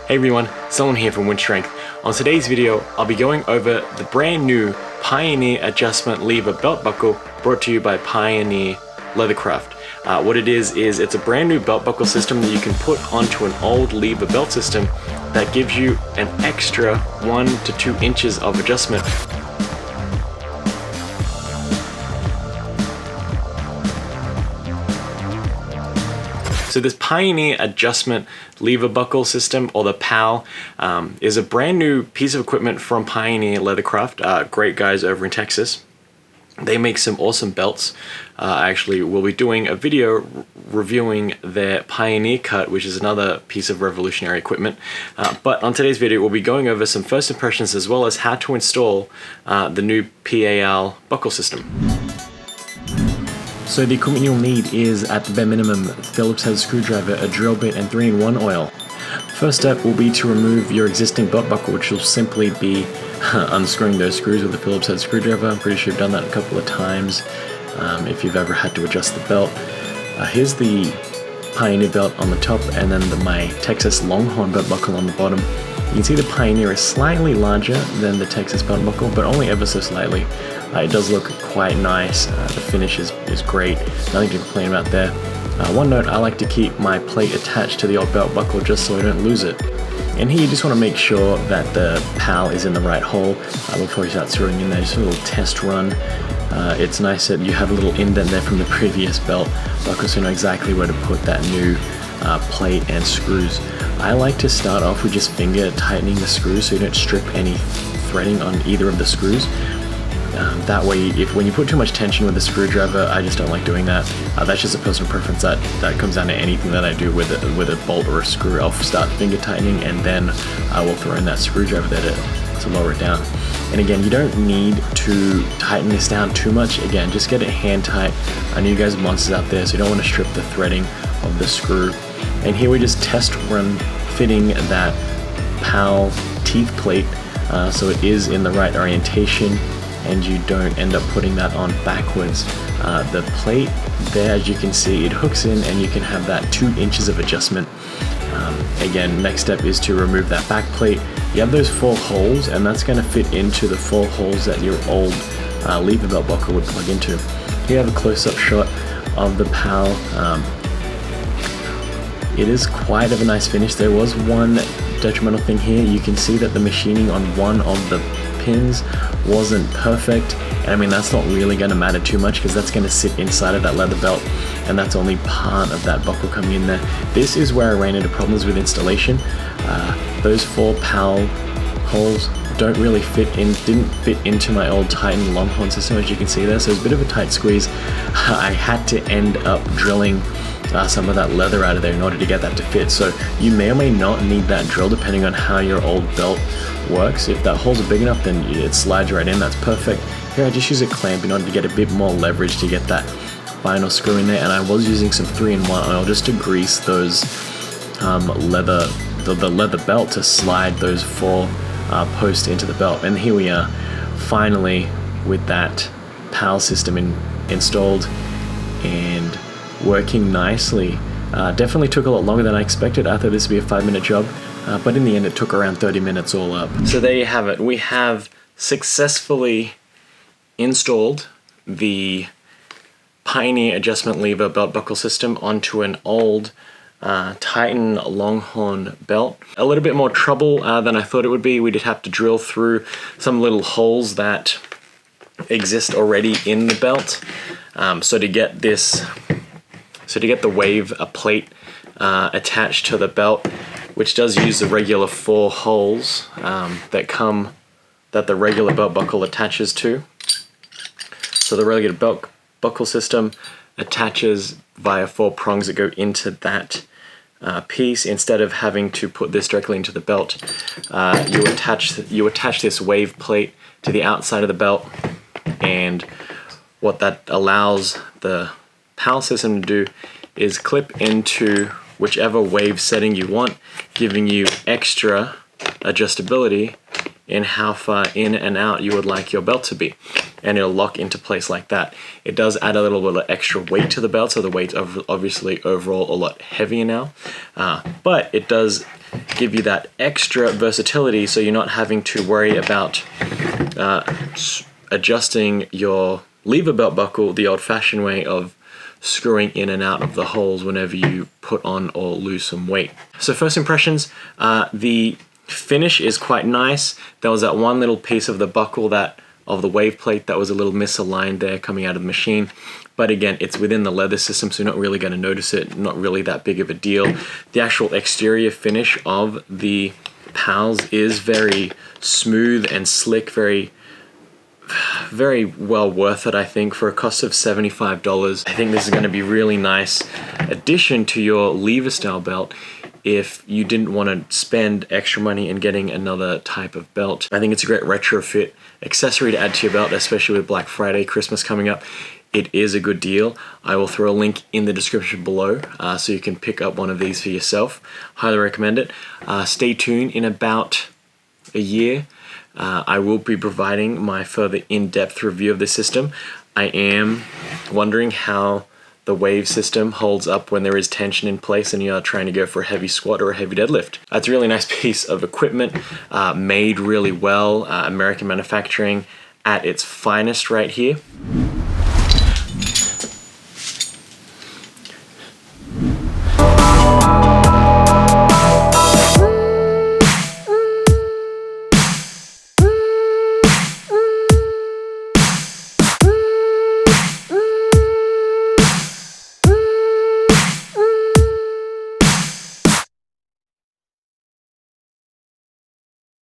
Hey everyone, Solomon here from Wynn Strength. On today's video, I'll be going over the brand new Pioneer Adjustment Lever Belt Buckle brought to you by Pioneer Leathercraft. What it is it's a brand new belt buckle system that you can put onto an old lever belt system that gives you an extra 1 to 2 inches of adjustment. So this Pioneer Adjustment Lever Buckle System, or the PAL, is a brand new piece of equipment from Pioneer Leathercraft, great guys over in Texas. They make some awesome belts. Actually, we'll be doing a video reviewing their Pioneer Cut, which is another piece of revolutionary equipment. But on today's video, we'll be going over some first impressions as well as how to install the new PAL buckle system. So the equipment you'll need is, at the bare minimum, Phillips head screwdriver, a drill bit, and 3-in-1 oil. First step will be to remove your existing belt buckle, which will simply be unscrewing those screws with a Phillips head screwdriver. I'm pretty sure you've done that a couple of times if you've ever had to adjust the belt. Here's the Pioneer belt on the top, and then my Texas Longhorn Belt buckle on the bottom. You can see the Pioneer is slightly larger than the Texas belt buckle, but only ever so slightly. It does look quite nice. The finish is great. Nothing to complain about there. One note, I like to keep my plate attached to the old belt buckle just so I don't lose it. And here you just want to make sure that the PAL is in the right hole before you start screwing in there. Just a little test run. It's nice that you have a little indent there from the previous belt buckle, so you know exactly where to put that new plate and screws. I like to start off with just finger tightening the screws so you don't strip any threading on either of the screws. That way, when you put too much tension with the screwdriver, I just don't like doing that. That's just a personal preference. That comes down to anything that I do with a bolt or a screw. I'll start finger tightening and then I will throw in that screwdriver there to lower it down. And again, you don't need to tighten this down too much. Again, just get it hand tight. I know you guys are monsters out there, so you don't want to strip the threading of the screw. And here we just test run fitting that PAL teeth plate so it is in the right orientation and you don't end up putting that on backwards. The plate there, as you can see, it hooks in and you can have that 2 inches of adjustment. Again, next step is to remove that back plate. You have those 4 holes, and that's going to fit into the 4 holes that your old lever belt buckle would plug into. Here you have a close-up shot of the PAL. It is quite of a nice finish. There was one detrimental thing here. You can see that the machining on one of the pins wasn't perfect, and I mean that's not really going to matter too much because that's going to sit inside of that leather belt, and that's only part of that buckle coming in there. This is where I ran into problems with installation. Those 4 PAL holes didn't fit into my old Titan Longhorn system, as you can see there, so it's a bit of a tight squeeze. I had to end up drilling some of that leather out of there in order to get that to fit. So you may or may not need that drill depending on how your old belt works. If that holes are big enough, then it slides right in. That's perfect. Here I just use a clamp in order to get a bit more leverage to get that final screw in there, and I was using some 3-in-1 oil just to grease those the leather belt to slide those 4 posts into the belt. And here we are finally with that PAL system installed and working nicely. Definitely took a lot longer than I expected. I thought this would be a 5-minute job, but in the end it took around 30 minutes all up. So there you have it. We have successfully installed the Pioneer Adjustment Lever Belt Buckle System onto an old Titan Longhorn Belt. A little bit more trouble than I thought it would be. We did have to drill through some little holes that exist already in the belt. So to get the wave plate attached to the belt, which does use the regular 4 holes that the regular belt buckle attaches to. So the regular belt buckle system attaches via 4 prongs that go into that piece. Instead of having to put this directly into the belt, you attach this wave plate to the outside of the belt, and what that allows the PAL system to do is clip into whichever wave setting you want, giving you extra adjustability in how far in and out you would like your belt to be, and it'll lock into place like that. It does add a little bit of extra weight to the belt, so the weight's obviously overall a lot heavier now, but it does give you that extra versatility, so you're not having to worry about adjusting your lever belt buckle the old-fashioned way of screwing in and out of the holes whenever you put on or lose some weight. So first impressions, the finish is quite nice. There was that one little piece of the buckle of the wave plate that was a little misaligned there coming out of the machine. But again, it's within the leather system, so you're not really going to notice it, not really that big of a deal. The actual exterior finish of the PALs is very smooth and slick, very well worth it, I think. For a cost of $75, I think this is going to be really nice addition to your lever style belt if you didn't want to spend extra money in getting another type of belt. I think it's a great retrofit accessory to add to your belt, especially with Black Friday, Christmas coming up. It is a good deal. I will throw a link in the description below so you can pick up one of these for yourself. Highly recommend it. Stay tuned. In about a year, I will be providing my further in-depth review of the system. I am wondering how the wave system holds up when there is tension in place and you're trying to go for a heavy squat or a heavy deadlift. It's a really nice piece of equipment, made really well, American manufacturing at its finest right here.